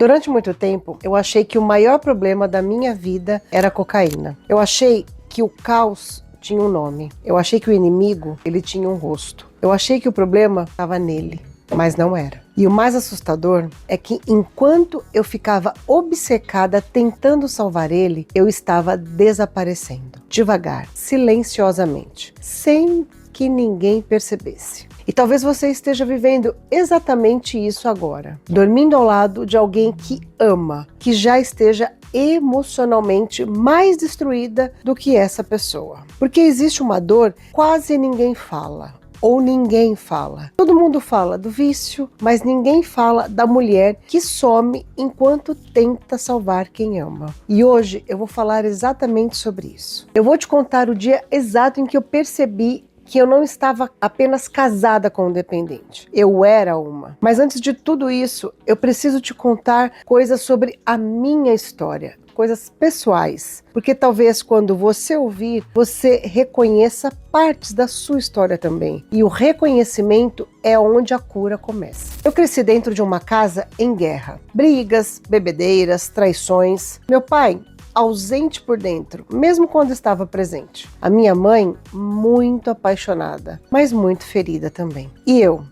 Durante muito tempo, eu achei que o maior problema da minha vida era a cocaína. Eu achei que o caos tinha um nome. Eu achei que o inimigo, ele tinha um rosto. Eu achei que o problema estava nele, mas não era. E o mais assustador é que enquanto eu ficava obcecada tentando salvar ele, eu estava desaparecendo. Devagar, silenciosamente, sem que ninguém percebesse. E talvez você esteja vivendo exatamente isso agora, dormindo ao lado de alguém que ama, que já esteja emocionalmente mais destruída do que essa pessoa. Porque existe uma dor que quase ninguém fala, ou ninguém fala. Todo mundo fala do vício, mas ninguém fala da mulher que some enquanto tenta salvar quem ama. E hoje eu vou falar exatamente sobre isso. Eu vou te contar o dia exato em que eu percebi que eu não estava apenas casada com um dependente. Eu era uma. Mas antes de tudo isso, eu preciso te contar coisas sobre a minha história, coisas pessoais. Porque talvez quando você ouvir, você reconheça partes da sua história também. E o reconhecimento é onde a cura começa. Eu cresci dentro de uma casa em guerra. Brigas, bebedeiras, traições. Meu pai ausente por dentro, mesmo quando estava presente. A minha mãe, muito apaixonada, mas muito ferida também. E eu,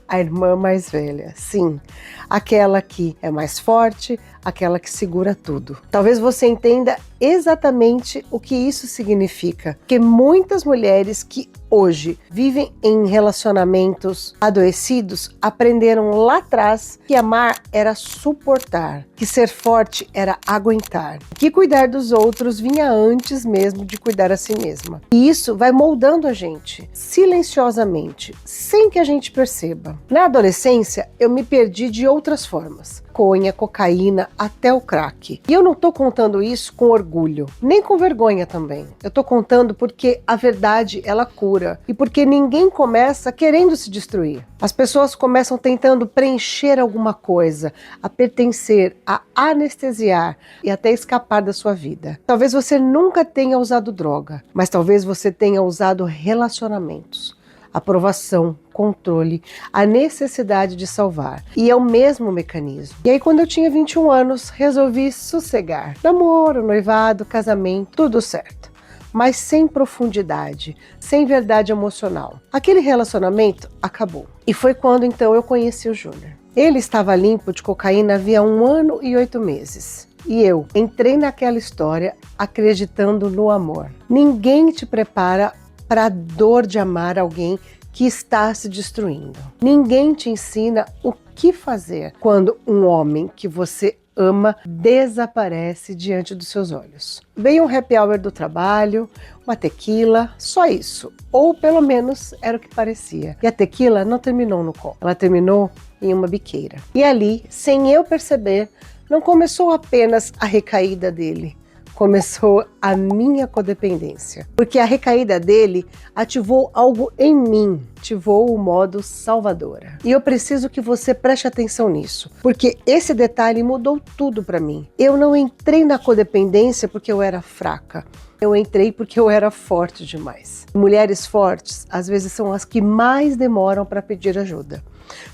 a irmã mais velha, sim, aquela que é mais forte, aquela que segura tudo. Talvez você entenda exatamente o que isso significa, porque muitas mulheres que hoje vivem em relacionamentos adoecidos aprenderam lá atrás que amar era suportar, que ser forte era aguentar, que cuidar dos outros vinha antes mesmo de cuidar a si mesma. E isso vai moldando a gente, silenciosamente, sem que a gente perceba. Na adolescência, eu me perdi de outras formas. Maconha, cocaína, até o crack. E eu não tô contando isso com orgulho, nem com vergonha também. Eu tô contando porque a verdade, ela cura. E porque ninguém começa querendo se destruir. As pessoas começam tentando preencher alguma coisa, a pertencer, a anestesiar e até escapar da sua vida. Talvez você nunca tenha usado droga, mas talvez você tenha usado relacionamentos. Aprovação, controle, a necessidade de salvar. E é o mesmo mecanismo. E aí, quando eu tinha 21 anos, resolvi sossegar. Namoro, noivado, casamento, tudo certo. Mas sem profundidade, sem verdade emocional. Aquele relacionamento acabou. E foi quando então eu conheci o Júnior. Ele estava limpo de cocaína havia 1 ano e 8 meses. E eu entrei naquela história acreditando no amor. Ninguém te prepara para a dor de amar alguém que está se destruindo. Ninguém te ensina o que fazer quando um homem que você ama desaparece diante dos seus olhos. Veio um happy hour do trabalho, uma tequila, só isso. Ou pelo menos era o que parecia. E a tequila não terminou no copo, ela terminou em uma biqueira. E ali, sem eu perceber, não começou apenas a recaída dele. Começou a minha codependência, porque a recaída dele ativou algo em mim, ativou o modo salvadora. E eu preciso que você preste atenção nisso, porque esse detalhe mudou tudo para mim. Eu não entrei na codependência porque eu era fraca. Eu entrei porque eu era forte demais. Mulheres fortes, às vezes, são as que mais demoram para pedir ajuda.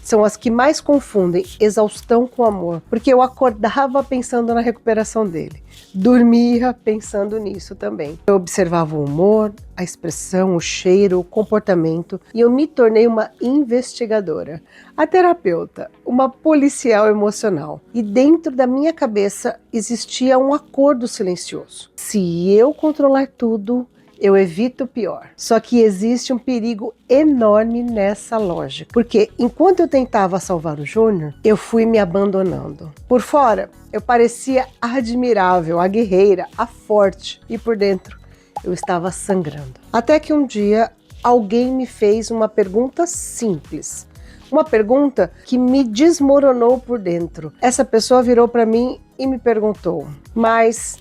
São as que mais confundem exaustão com amor, porque eu acordava pensando na recuperação dele, dormia pensando nisso também. Eu observava o humor, a expressão, o cheiro, o comportamento e eu me tornei uma investigadora, a terapeuta, uma policial emocional. E dentro da minha cabeça existia um acordo silencioso. Se eu controlar tudo, eu evito o pior. Só que existe um perigo enorme nessa lógica. Porque enquanto eu tentava salvar o Júnior, eu fui me abandonando. Por fora, eu parecia admirável, a guerreira, a forte. E por dentro, eu estava sangrando. Até que um dia, alguém me fez uma pergunta simples. Uma pergunta que me desmoronou por dentro. Essa pessoa virou para mim e me perguntou: mas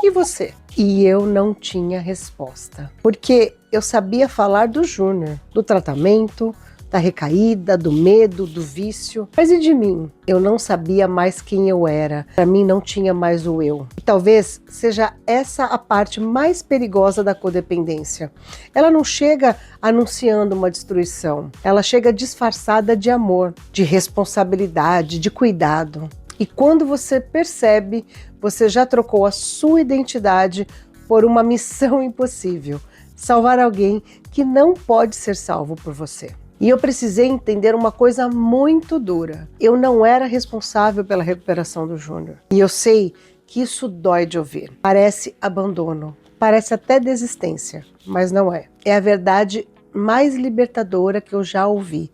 e você? E eu não tinha resposta, porque eu sabia falar do Júnior, do tratamento, da recaída, do medo, do vício, mas e de mim? Eu não sabia mais quem eu era, para mim não tinha mais o eu. E talvez seja essa a parte mais perigosa da codependência. Ela não chega anunciando uma destruição, ela chega disfarçada de amor, de responsabilidade, de cuidado. E quando você percebe, você já trocou a sua identidade por uma missão impossível: salvar alguém que não pode ser salvo por você. E eu precisei entender uma coisa muito dura: eu não era responsável pela recuperação do Júnior. E eu sei que isso dói de ouvir. Parece abandono, parece até desistência, mas não é. É a verdade mais libertadora que eu já ouvi.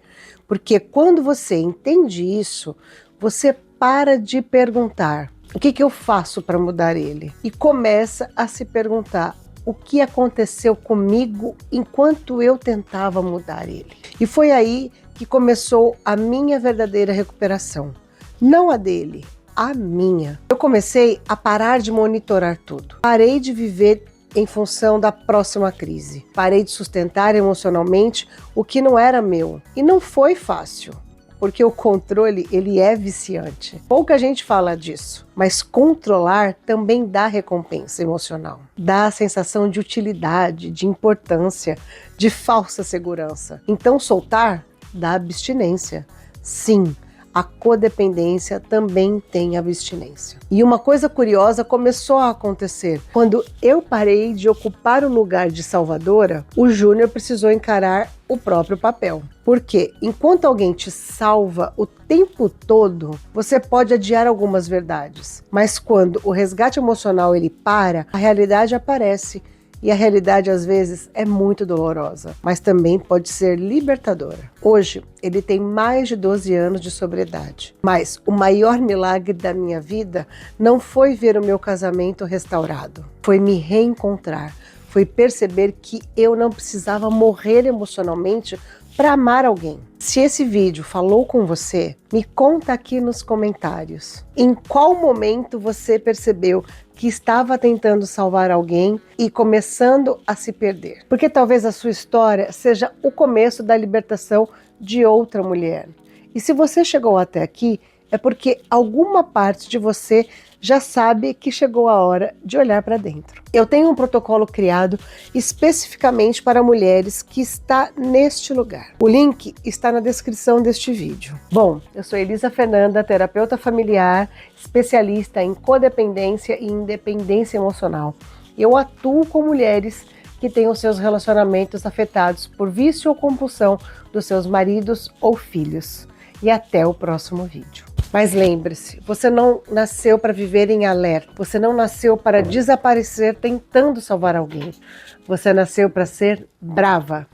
Porque quando você entende isso, você para de perguntar: o que eu faço para mudar ele? E começa a se perguntar: o que aconteceu comigo enquanto eu tentava mudar ele? E foi aí que começou a minha verdadeira recuperação. Não a dele, a minha. Eu comecei a parar de monitorar tudo. Parei de viver em função da próxima crise. Parei de sustentar emocionalmente o que não era meu. E não foi fácil, porque o controle, ele é viciante. Pouca gente fala disso, mas controlar também dá recompensa emocional. Dá a sensação de utilidade, de importância, de falsa segurança. Então soltar dá abstinência. Sim, a codependência também tem abstinência. E uma coisa curiosa começou a acontecer. Quando eu parei de ocupar o lugar de salvadora, o Júnior precisou encarar o próprio papel. Porque enquanto alguém te salva o tempo todo, você pode adiar algumas verdades. Mas quando o resgate emocional ele para, a realidade aparece. E a realidade, às vezes, é muito dolorosa, mas também pode ser libertadora. Hoje, ele tem mais de 12 anos de sobriedade. Mas o maior milagre da minha vida não foi ver o meu casamento restaurado. Foi me reencontrar. Foi perceber que eu não precisava morrer emocionalmente para amar alguém. Se esse vídeo falou com você, me conta aqui nos comentários. Em qual momento você percebeu que estava tentando salvar alguém e começando a se perder? Porque talvez a sua história seja o começo da libertação de outra mulher. E se você chegou até aqui, é porque alguma parte de você já sabe que chegou a hora de olhar para dentro. Eu tenho um protocolo criado especificamente para mulheres que está neste lugar. O link está na descrição deste vídeo. Bom, eu sou Elisa Fernanda, terapeuta familiar, especialista em codependência e independência emocional. Eu atuo com mulheres que têm os seus relacionamentos afetados por vício ou compulsão dos seus maridos ou filhos. E até o próximo vídeo. Mas lembre-se, você não nasceu para viver em alerta, você não nasceu para desaparecer tentando salvar alguém, você nasceu para ser brava.